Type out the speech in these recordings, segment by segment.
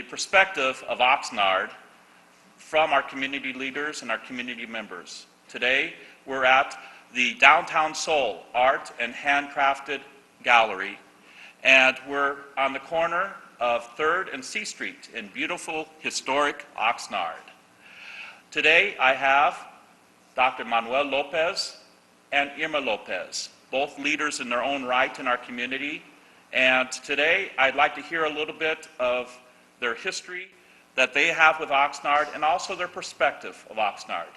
perspective of Oxnard from our community leaders and our community members. Today, we're at the Downtown Soul Art and Handcrafted Gallery, and we're on the corner of 3rd and C Street in beautiful, historic Oxnard. Today, I have Dr. Manuel Lopez and Irma Lopez, both leaders in their own right in our community. And today, I'd like to hear a little bit of their history that they have with Oxnard and also their perspective of Oxnard.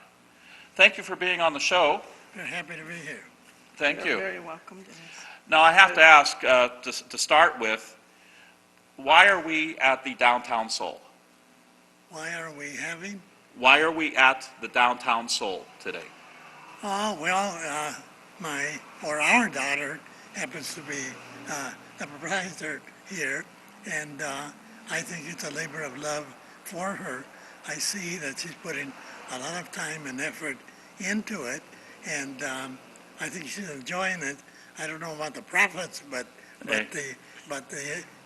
Thank you for being on the show. We're happy to be here. Thank you. You're very welcome, Dennis. Now, I have to ask, to start with, why are we at the Downtown Soul? Why are we having? Why are we at the Downtown Soul today? Well, our daughter happens to be the proprietor here, and I think it's a labor of love for her. I see that she's putting a lot of time and effort into it, and I think she's enjoying it. I don't know about the profits, but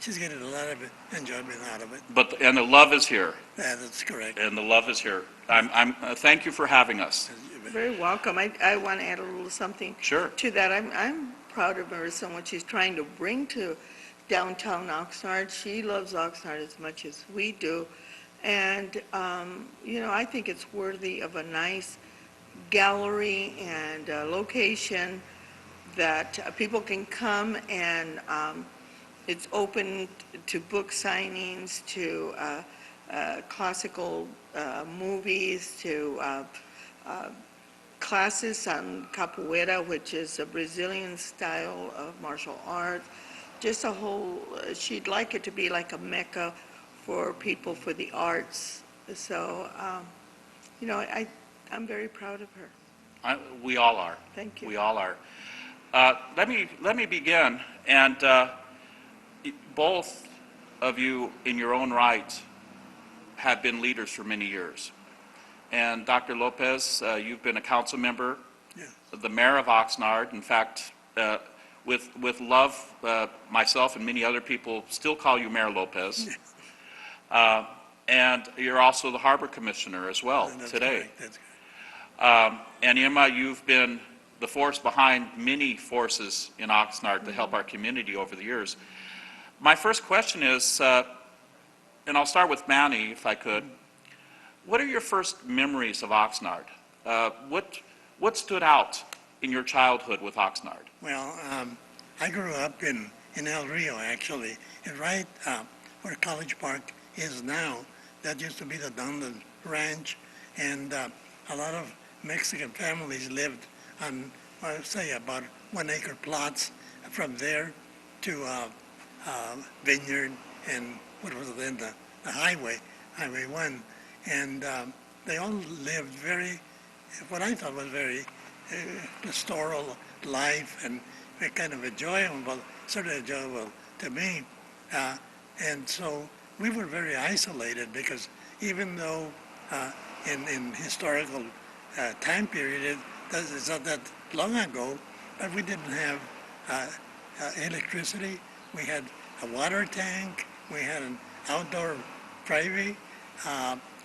she's getting a lot of enjoyment out of it. And the love is here. Yeah, that's correct. And the love is here. Thank you for having us. Very welcome. I want to add a little something Sure. to that. I'm proud of her so much. She's trying to bring to downtown Oxnard. She loves Oxnard as much as we do. And, I think it's worthy of a nice gallery and location that people can come and it's open to book signings, to classical movies, to classes on capoeira, which is a Brazilian style of martial arts. Just a whole, she'd like it to be like a mecca for people for the arts. So, I'm very proud of her. We all are. Thank you. We all are. Let me begin, and both of you in your own right have been leaders for many years. And Dr. Lopez, you've been a council member, Yeah. the mayor of Oxnard. In fact, with love, myself and many other people still call you Mayor Lopez. And you're also the harbor commissioner as well today. Correct. That's correct. And Irma, you've been the force behind many forces in Oxnard to help our community over the years. My first question is, and I'll start with Manny if I could. What are your first memories of Oxnard? What stood out in your childhood with Oxnard? Well, I grew up in El Rio, actually, and right where College Park is now. That used to be the Donlin Ranch, and a lot of Mexican families lived on, I'd say, about 1 acre plots from there to Vineyard and what was then the Highway 1. And they all lived what I thought was very pastoral life and kind of enjoyable, certainly enjoyable to me. And so we were very isolated because even though in historical time period, it's not that long ago, but we didn't have electricity. We had a water tank. We had an outdoor privy.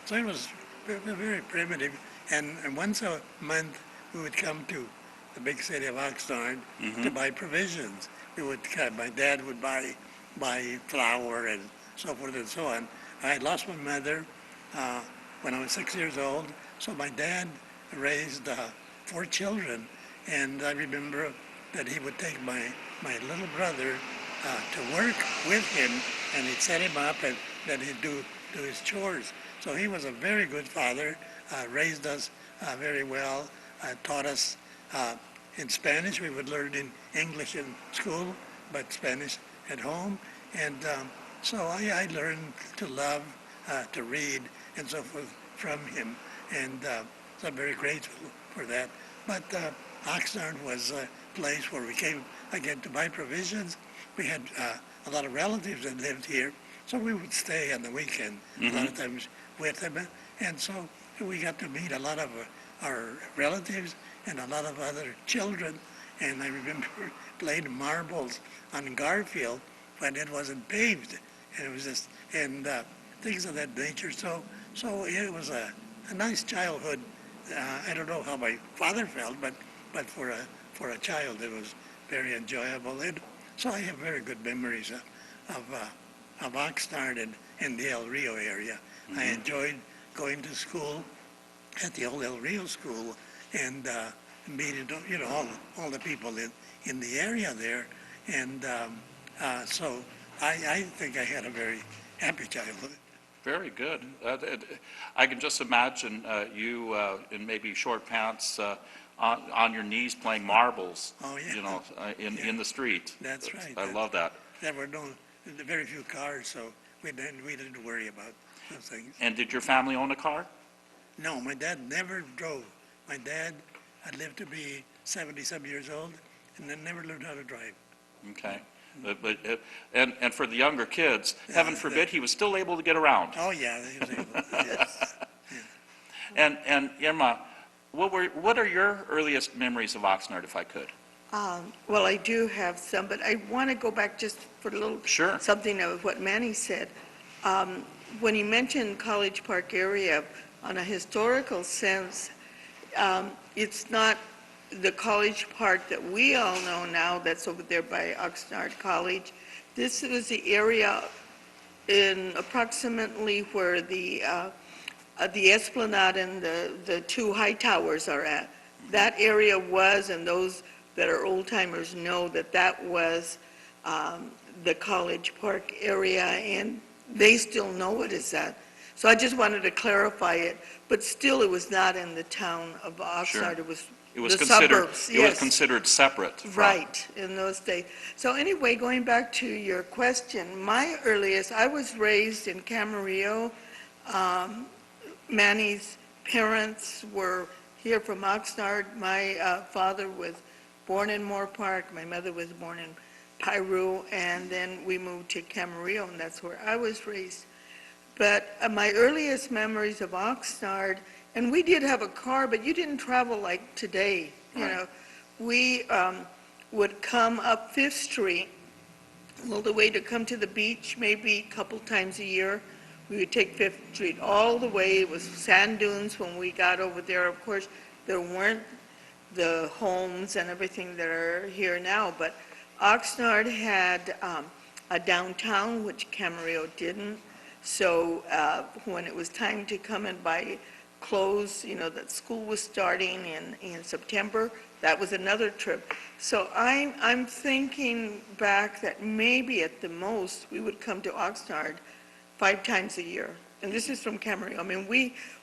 So it was very primitive. And once a month, we would come to the big city of Oxnard to buy provisions. My dad would buy flour and so forth and so on. I had lost my mother when I was 6 years old, so my dad raised 4 children, and I remember that he would take my little brother to work with him, and he'd set him up, and then he'd do his chores. So he was a very good father, raised us very well, taught us in Spanish. We would learn in English in school, but Spanish at home. And so I learned to love, to read, and so forth from him. And so I'm very grateful for that. But Oxnard was a place where we came, again, to buy provisions. We had a lot of relatives that lived here, so we would stay on the weekend a lot of times with them. And so we got to meet a lot of our relatives and a lot of other children. And I remember playing marbles on Garfield when it wasn't paved. And it was just, and things of that nature. So it was a nice childhood. I don't know how my father felt, but for a child, it was very enjoyable. So I have very good memories of Oxnard and the El Rio area. I enjoyed going to school at the old El Rio school and meeting, all the people in the area there. And so I think I had a very happy childhood. Very good. I can just imagine you in maybe short pants on your knees playing marbles, Oh, yeah. in the street. That's right. I love that. There were very few cars, so we didn't worry about those things. And did your family own a car? No, my dad never drove. My dad had lived to be 70-some years old and then never learned how to drive. Okay. And for the younger kids, heaven forbid, he was still able to get around. Oh, yeah, he was able, yes. And Irma, what are your earliest memories of Oxnard, if I could? Well, I do have some, but I want to go back just for a little Sure. something of what Manny said. When he mentioned College Park area, on a historical sense, it's not the College Park that we all know now that's over there by Oxnard College. This was the area in approximately where the Esplanade and the two high towers are at. That area was, and those that are old timers know that was the College Park area, and they still know it as that. So I just wanted to clarify it, but still it was not in the town of Oxnard. Sure. It was It was the considered, suburbs. it was Yes. considered separate from. Right, in those days. So anyway, going back to your question, my earliest, I was raised in Camarillo. Manny's parents were here from Oxnard. My father was born in Moore Park, my mother was born in Piru, and then we moved to Camarillo, and that's where I was raised. But my earliest memories of Oxnard, and we did have a car, but you didn't travel like today, you Right. know. We would come up Fifth Street, all the way to come to the beach, maybe a couple times a year. We would take Fifth Street all the way. It was sand dunes when we got over there. Of course, there weren't the homes and everything that are here now, but Oxnard had a downtown, which Camarillo didn't. So when it was time to come and buy clothes, that school was starting in September, that was another trip. So I'm thinking back that maybe at the most, we would come to Oxnard 5 times a year. And this is from Camarillo. I mean,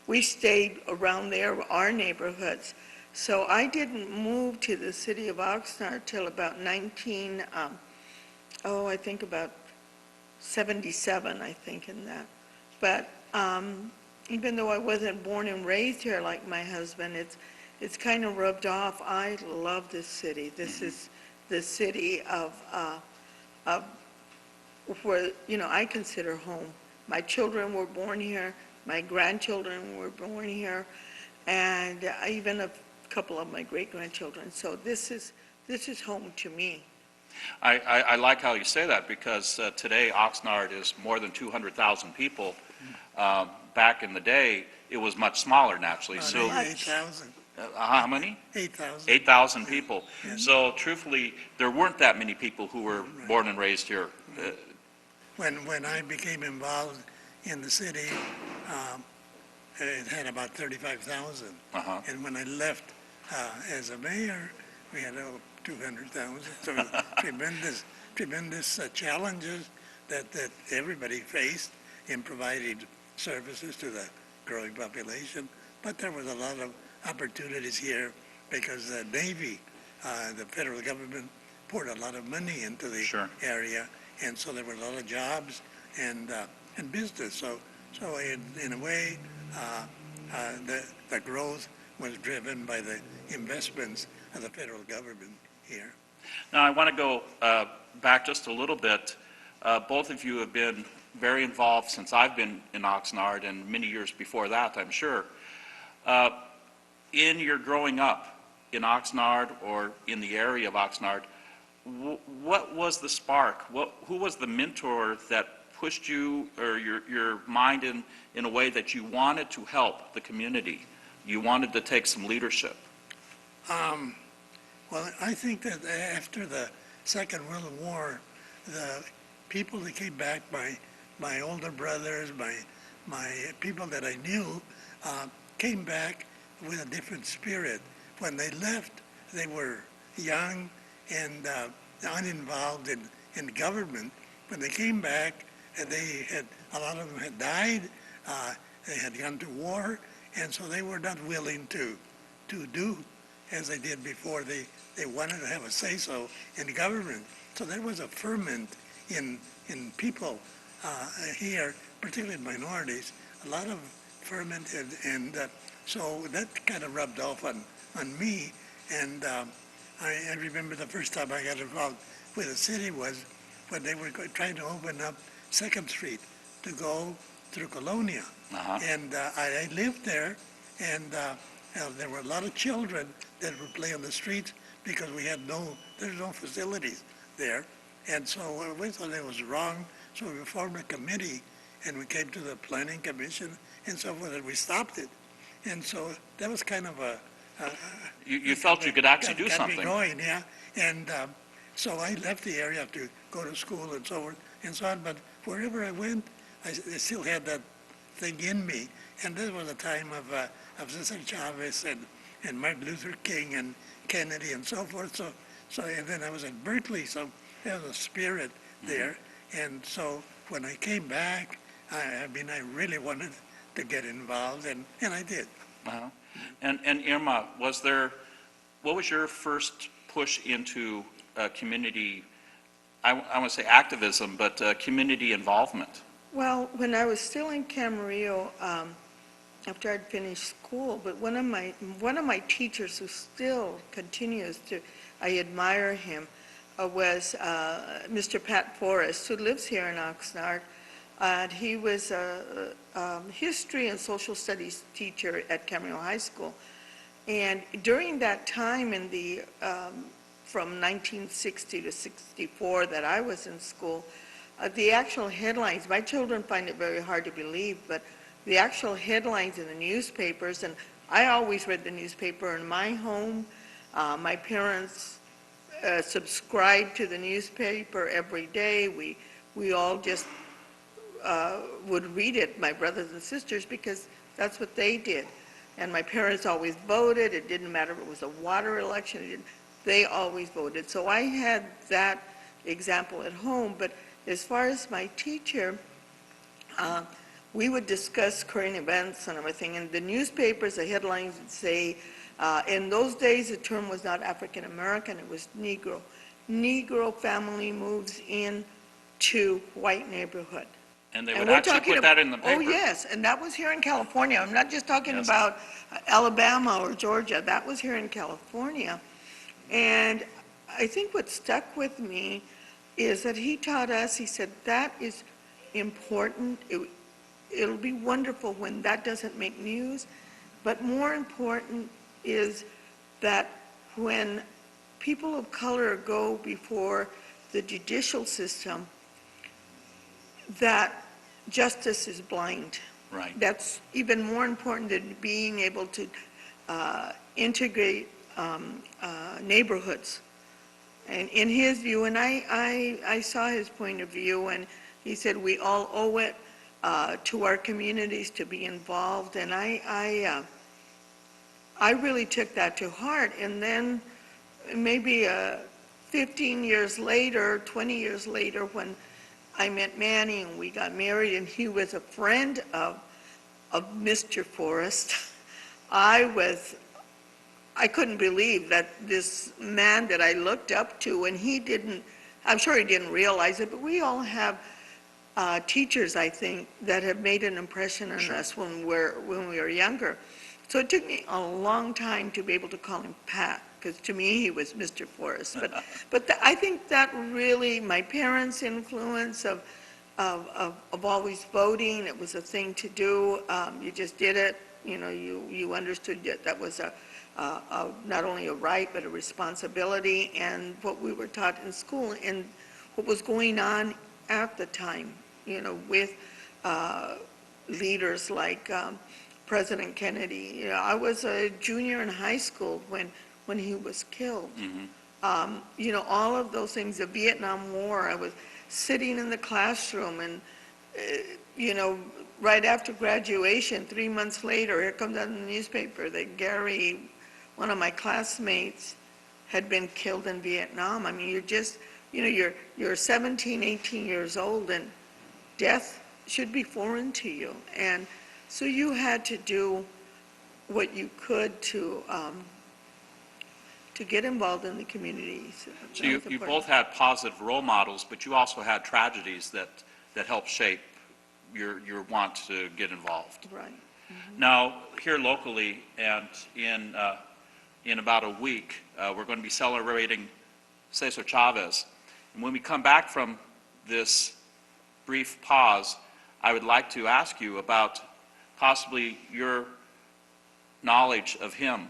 we stayed around there, our neighborhoods. So I didn't move to the city of Oxnard till about I think about 77, I think, in that. But even though I wasn't born and raised here like my husband, it's kind of rubbed off. I love this city. This is the city of where, I consider home. My children were born here. My grandchildren were born here. And even a couple of my great-grandchildren. So this is home to me. I like how you say that, because today Oxnard is more than 200,000 people. Back in the day, it was much smaller naturally. About So 8,000. how many? 8,000. 8,000 people. So truthfully, there weren't that many people who were born and raised here. When I became involved in the city, it had about 35,000. Uh-huh. And when I left as a mayor, we had 200,000. So tremendous challenges that everybody faced in providing services to the growing population. But there was a lot of opportunities here because the Navy, the federal government, poured a lot of money into the Sure. area, and so there were a lot of jobs and business. So in a way, the growth was driven by the investments of the federal government here. Now, I want to go back just a little bit. Both of you have been very involved since I've been in Oxnard, and many years before that, I'm sure. In your growing up in Oxnard or in the area of Oxnard, what was the spark? Who was the mentor that pushed you or your mind in a way that you wanted to help the community? You wanted to take some leadership? Well, I think that after the Second World War, the people that came back, my older brothers, my people that I knew, came back with a different spirit. When they left, they were young and uninvolved in government. When they came back, a lot of them had died, they had gone to war, and so they were not willing to do as they did before. They wanted to have a say-so in government. So there was a ferment in people here, particularly minorities, a lot of ferment, and so that kind of rubbed off on me. And I remember the first time I got involved with the city was when they were trying to open up Second Street to go through Colonia. And I lived there, and there were a lot of children that would play on the streets because there's no facilities there. And so we thought it was wrong, so we formed a committee, and we came to the planning commission and so forth, and we stopped it. And so that was kind of You felt you could actually do got something. me going, yeah. And so I left the area to go to school and so forth and so on, but wherever I went, I still had that thing in me. And this was a time of Cesar Chavez and Martin Luther King and Kennedy and so forth. So and then I was at Berkeley, so there was a spirit there. And so when I came back, I really wanted to get involved, and I did. And Irma, what was your first push into community, I want to say activism, but community involvement? Well, when I was still in Camarillo, after I'd finished school, but one of my teachers who still continues to, I admire him, was Mr. Pat Forrest, who lives here in Oxnard. He was a history and social studies teacher at Camarillo High School. And during that time in the, from 1960 to 64 that I was in school, the actual headlines, my children find it very hard to believe, but the actual headlines in the newspapers, and I always read the newspaper in my home. My parents subscribed to the newspaper every day. We all just would read it, my brothers and sisters, because that's what they did. And my parents always voted. It didn't matter if it was a water election. They always voted. So I had that example at home. But as far as my teacher, we would discuss current events and everything. And the newspapers, the headlines would say, in those days, the term was not African American, it was Negro. Negro family moves in to white neighborhood. And they would actually put that in the paper? Oh, yes, and that was here in California. I'm not just talking about Alabama or Georgia. That was here in California. And I think what stuck with me is that he taught us, he said, that is important. It'll be wonderful when that doesn't make news, but more important is that when people of color go before the judicial system, that justice is blind. Right. That's even more important than being able to integrate neighborhoods. And in his view, and I saw his point of view, and he said we all owe it to our communities to be involved, and I really took that to heart. And then maybe 15 years later, 20 years later, when I met Manny and we got married, and he was a friend of Mr. Forrest, I couldn't believe that this man that I looked up to, and he didn't, I'm sure he didn't realize it, but we all have teachers, I think, that have made an impression on us when we were younger. So it took me a long time to be able to call him Pat, because to me he was Mr. Forrest. But I think that really, my parents' influence of always voting, it was a thing to do. You just did it. You know, you understood that was not only a right but a responsibility, and what we were taught in school and what was going on at the time. with leaders like President Kennedy. I was a junior in high school when he was killed. All of those things, the Vietnam War, I was sitting in the classroom and, right after graduation, 3 months later, here comes out in the newspaper that Gary, one of my classmates, had been killed in Vietnam. I mean, you're just, you're 17, 18 years old, and death should be foreign to you. And so you had to do what you could to get involved in the communities. So you both had positive role models, but you also had tragedies that helped shape your want to get involved. Right. Now, here locally, and in about a week, we're going to be celebrating Cesar Chavez. And when we come back from this brief pause, I would like to ask you about possibly your knowledge of him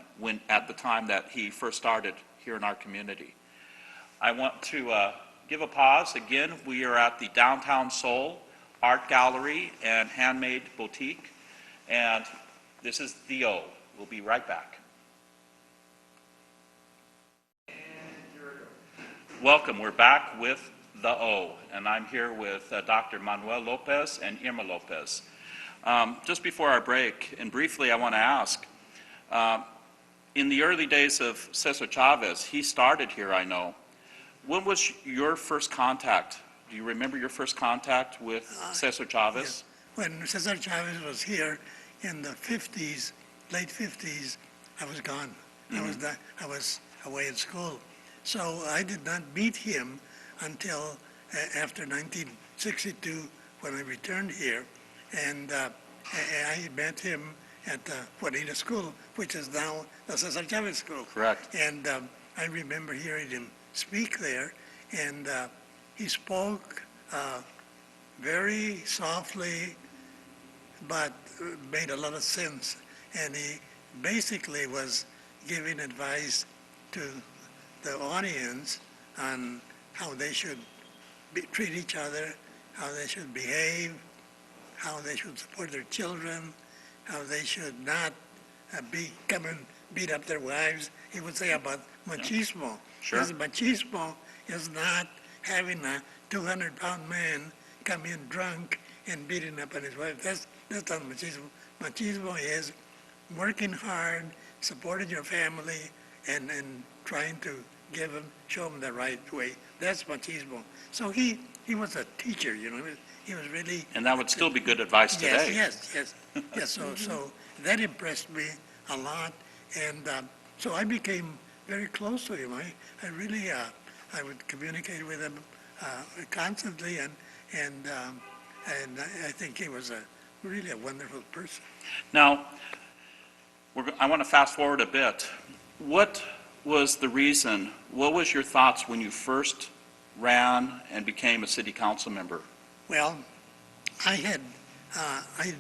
at the time that he first started here in our community. I want to give a pause. Again, we are at the Downtown Soul Art Gallery and Handmade Boutique, and this is the O. We'll be right back. Welcome. We're back with the O, and I'm here with Dr. Manuel Lopez and Irma Lopez. Just before our break, and briefly, I want to ask, in the early days of Cesar Chavez, he started here, I know. When was your first contact? Do you remember your first contact with Cesar Chavez? Yeah. When Cesar Chavez was here in the 50s, late 50s, I was gone. I was away at school. So I did not meet him until after 1962 when I returned here. And I met him at the Juanita School, which is now the Cesar Chavez School. Correct. And I remember hearing him speak there, and he spoke very softly, but made a lot of sense. And he basically was giving advice to the audience on how they should treat each other, how they should behave, how they should support their children, how they should not come and beat up their wives. He would say about machismo. Sure. Because machismo is not having a 200-pound man come in drunk and beating up on his wife. That's not machismo. Machismo is working hard, supporting your family, and trying to show them the right way. That's machismo. So he was a teacher, He was really. And that would still be good advice today. Yes. So that impressed me a lot, and so I became very close to him. I really I would communicate with him constantly, and I think he was really a wonderful person. Now, I want to fast forward a bit. What was the reason? What was your thoughts when you first ran and became a city council member? Well, I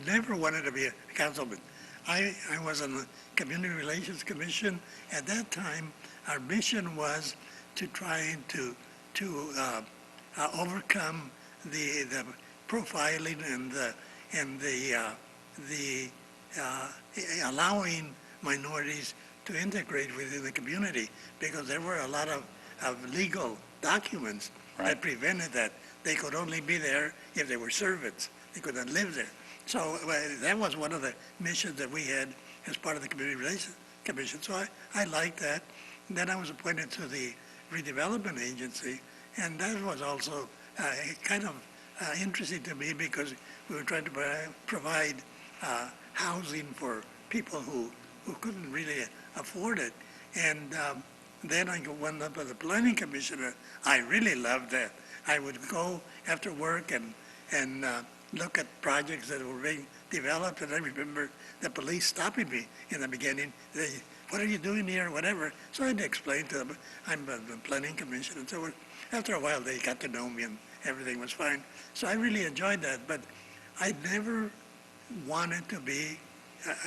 never wanted to be a councilman. I was on the Community Relations Commission. At that time, our mission was to try to overcome the profiling and the allowing minorities to integrate within the community, because there were a lot of legal documents that prevented that. They could only be there if they were servants. They could not live there. So that was one of the missions that we had as part of the Community Relations Commission. So I liked that. And then I was appointed to the Redevelopment Agency, and that was also kind of interesting to me, because we were trying to provide housing for people who couldn't really afford it. And then I went up as a planning commissioner. I really loved that. I would go after work and look at projects that were being developed, and I remember the police stopping me in the beginning. What are you doing here, whatever? So I had to explain to them, I'm a planning commissioner, and so on. After a while, they got to know me, and everything was fine. So I really enjoyed that, but I never wanted to be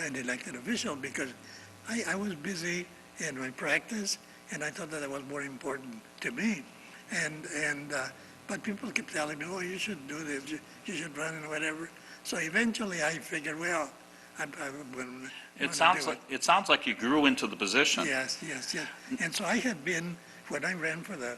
an elected official, because I was busy in my practice, and I thought that was more important to me. And but people kept telling me, oh, you should do this, you should run and whatever. So eventually I figured, well, I'm going It to sounds do like, it sounds like you grew into the position. Yes, yes, yes. And so I had been, when I ran for the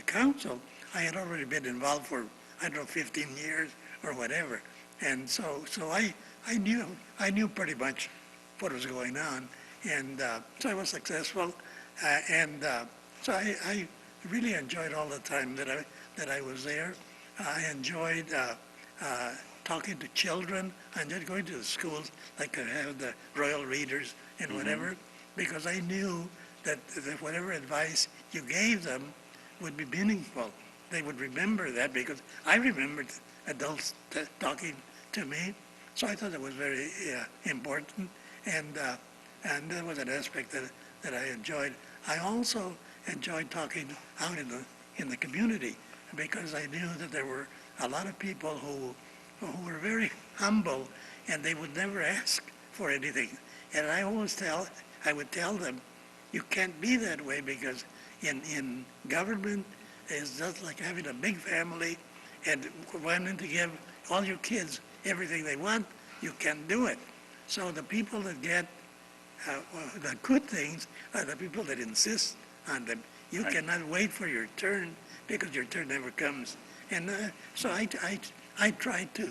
council, I had already been involved for, I don't know, 15 years or whatever. And so I knew pretty much what was going on. And so I was successful. So I really enjoyed all the time that I was there. I enjoyed talking to children. I enjoyed going to the schools, like I have the Royal Readers and whatever, because I knew that whatever advice you gave them would be meaningful. They would remember that because I remembered adults talking to me. So I thought it was very important, and that was an aspect that I enjoyed. I also enjoyed talking out in the community because I knew that there were a lot of people who were very humble, and they would never ask for anything. And I would tell them, you can't be that way because in government, it's just like having a big family and wanting to give all your kids everything they want. You can't do it. So the people that get the good things are the people that insist on them. You Right. cannot wait for your turn because your turn never comes. And so I tried to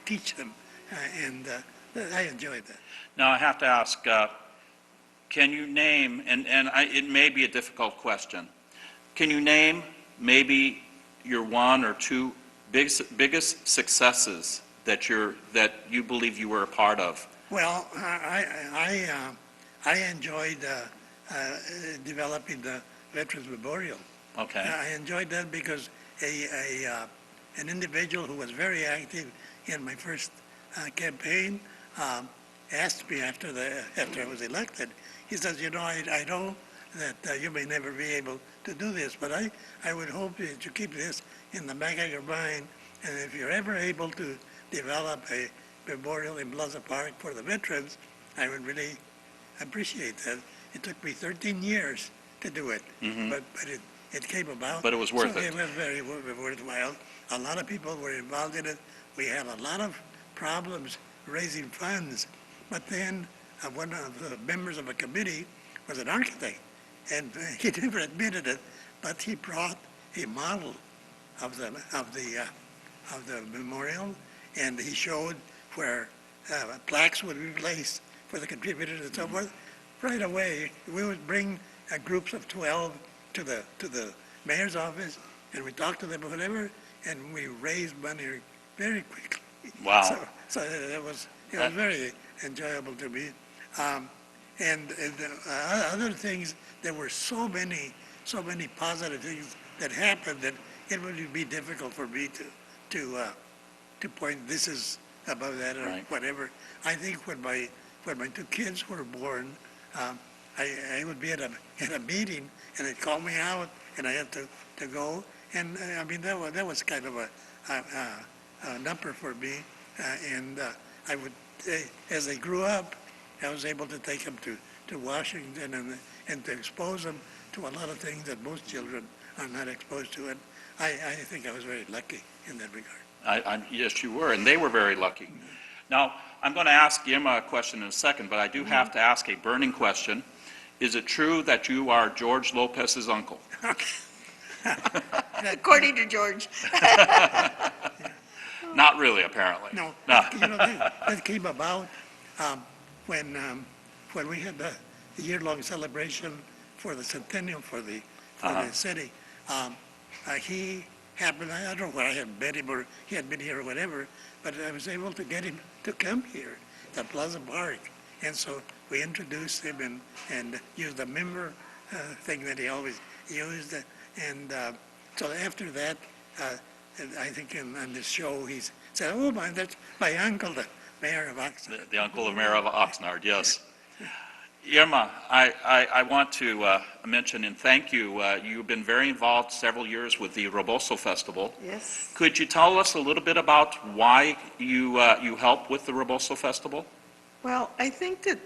teach them, and I enjoyed that. Now, I have to ask, can you name, it may be a difficult question, can you name maybe your one or two biggest successes that you believe you were a part of? Well, I enjoyed developing the Veterans Memorial. Okay, I enjoyed that because an individual who was very active in my first campaign asked me after I was elected. He says, you know, I know that you may never be able to do this, but I would hope that you keep this in the back of your mind, and if you're ever able to develop a memorial in Plaza Park for the veterans, I would really appreciate that. It took me 13 years to do it, but it came about. But it was worth so it. It was very worthwhile. A lot of people were involved in it. We had a lot of problems raising funds, but then one of the members of a committee was an architect, and he never admitted it, but he brought a model of the memorial, and he showed where plaques would be placed for the contributors and so forth. Right away, we would bring groups of 12 to the mayor's office, and we talked to them or whatever, and we raised money very quickly. wow. So it was very enjoyable to me. And other things, there were so many positive things that happened that it would be difficult for me to point this is above that or Right. whatever. I think when my two kids were born, I would be at a meeting and they'd call me out and I had to go. And I mean that was kind of a number for me. And I would, as they grew up, I was able to take them to Washington and to expose them to a lot of things that most children are not exposed to. And I think I was very lucky in that regard. Yes, you were, and they were very lucky. Now, I'm going to ask Irma a question in a second, but I do have to ask a burning question. Is it true that you are George Lopez's uncle? According to George. Not really, apparently. No, No. that came about when we had the year-long celebration for the centennial for the city. He happened, I don't know where I had met him or he had been here or whatever, but I was able to get him to come here to Plaza Park. And so we introduced him and used the member thing that he always used. And so after that, I think on this show, he said, oh, that's my uncle, the mayor of Oxnard. The uncle of Mayor of Oxnard, yes. Irma, I want to mention and thank you. You've been very involved several years with the Roboso Festival. Yes. Could you tell us a little bit about why you help with the Roboso Festival? Well, I think that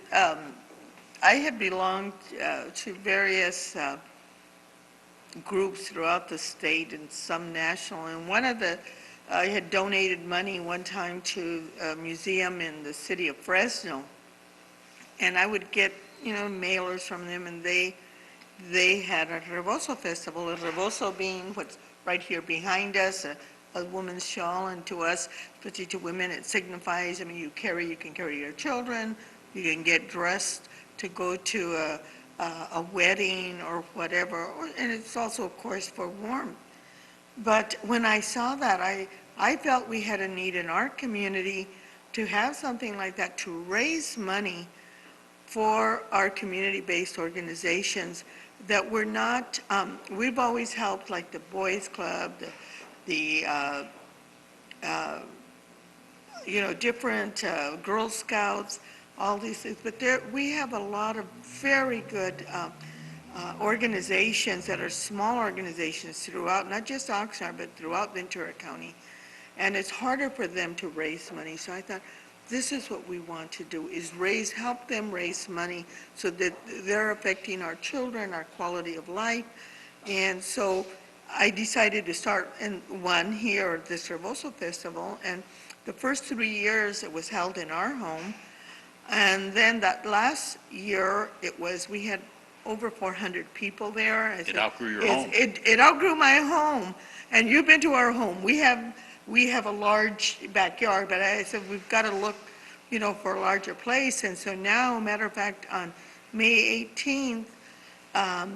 I had belonged to various groups throughout the state and some national. And one of the, I had donated money one time to a museum in the city of Fresno. And I would get, mailers from them, and they had a Rebozo festival, a Rebozo being what's right here behind us, a woman's shawl, and to us, especially to women, it signifies, you can carry your children, you can get dressed to go to a wedding or whatever, and it's also, of course, for warmth. But when I saw that, I felt we had a need in our community to have something like that, to raise money for our community-based organizations that were not, we've always helped, like the Boys Club, the different Girl Scouts, all these things. But we have a lot of very good organizations that are small organizations throughout, not just Oxnard, but throughout Ventura County. And it's harder for them to raise money. So I thought, this is what we want to do, is help them raise money so that they're affecting our children, our quality of life. And so I decided to start one here at this Rebozo Festival. And the first 3 years it was held in our home. And then that last year we had over 400 people there. It outgrew your home. It outgrew my home. And you've been to our home. We have a large backyard, but I said, we've got to look, for a larger place. And so now, matter of fact, on May 18th, I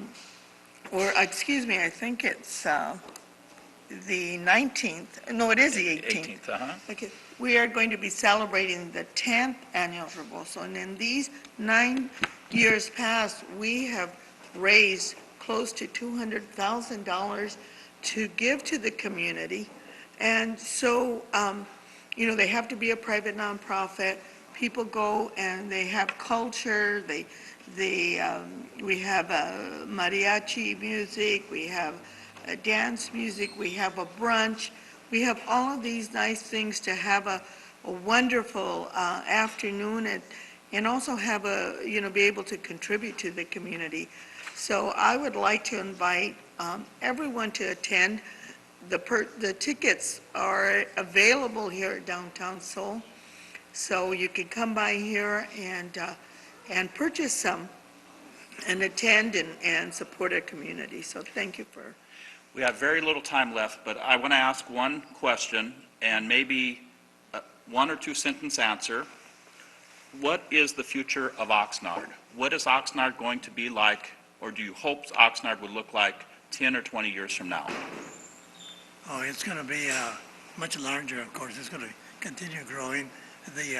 think it's the 19th. No, it is the 18th. 18th, Okay. We are going to be celebrating the 10th annual Rebozo. And in these 9 years past, we have raised close to $200,000 to give to the community. And so, they have to be a private nonprofit. People go and they have culture. We have mariachi music. We have dance music. We have a brunch. We have all of these nice things to have a wonderful afternoon and also have be able to contribute to the community. So I would like to invite everyone to attend. The tickets are available here at Downtown Seoul, so you can come by here and purchase some and attend and support our community. So thank you for. We have very little time left, but I want to ask one question and maybe a 1 or 2 sentence answer. What is the future of Oxnard? What is Oxnard going to be like, or do you hope Oxnard would look like 10 or 20 years from now? Oh, it's going to be much larger, of course. It's going to continue growing. There's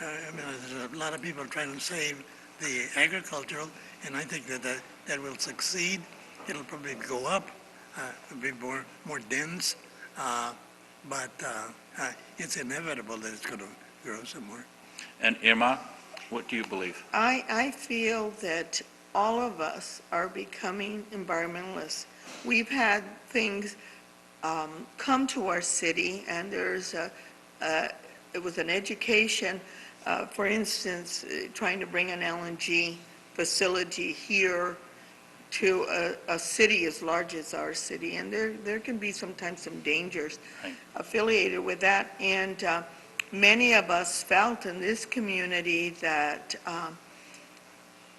a lot of people trying to save the agricultural, and I think that will succeed. It'll probably go up, it'll be more dense, but it's inevitable that it's going to grow some more. And Irma, what do you believe? I feel that all of us are becoming environmentalists. We've had things come to our city, and it was an education, for instance, trying to bring an LNG facility here to a city as large as our city, and there can be sometimes some dangers affiliated with that. And many of us felt in this community that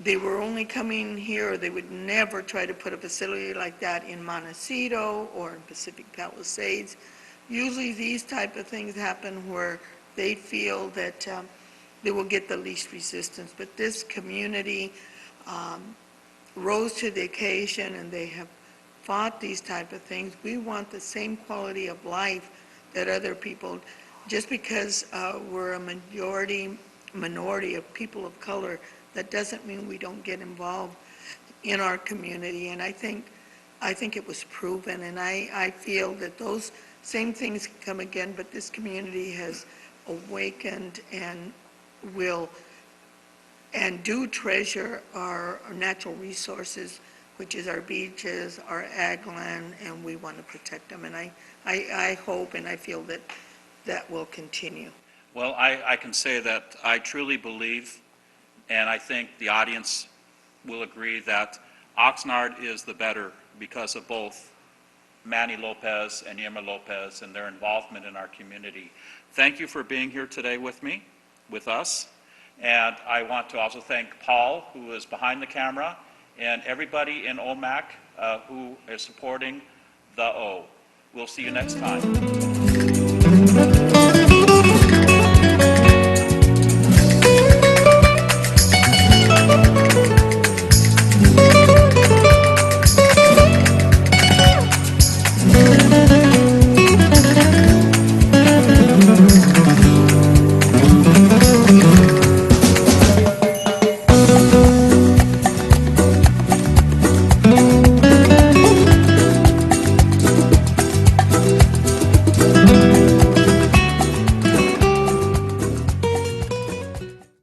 they were only coming here, or they would never try to put a facility like that in Montecito or in Pacific Palisades. Usually these type of things happen where they feel that they will get the least resistance. But this community rose to the occasion, and they have fought these type of things. We want the same quality of life that other people, just because we're a minority of people of color, that doesn't mean we don't get involved in our community. And I think it was proven, and I feel that those same things can come again, but this community has awakened and do treasure our natural resources, which is our beaches, our ag land, and we want to protect them. And I hope and I feel that will continue. Well, I can say that I truly believe, and I think the audience will agree, that Oxnard is the better because of both Manny Lopez and Irma Lopez and their involvement in our community. Thank you for being here today with us. And I want to also thank Paul, who is behind the camera, and everybody in OMAC who is supporting the O. We'll see you next time.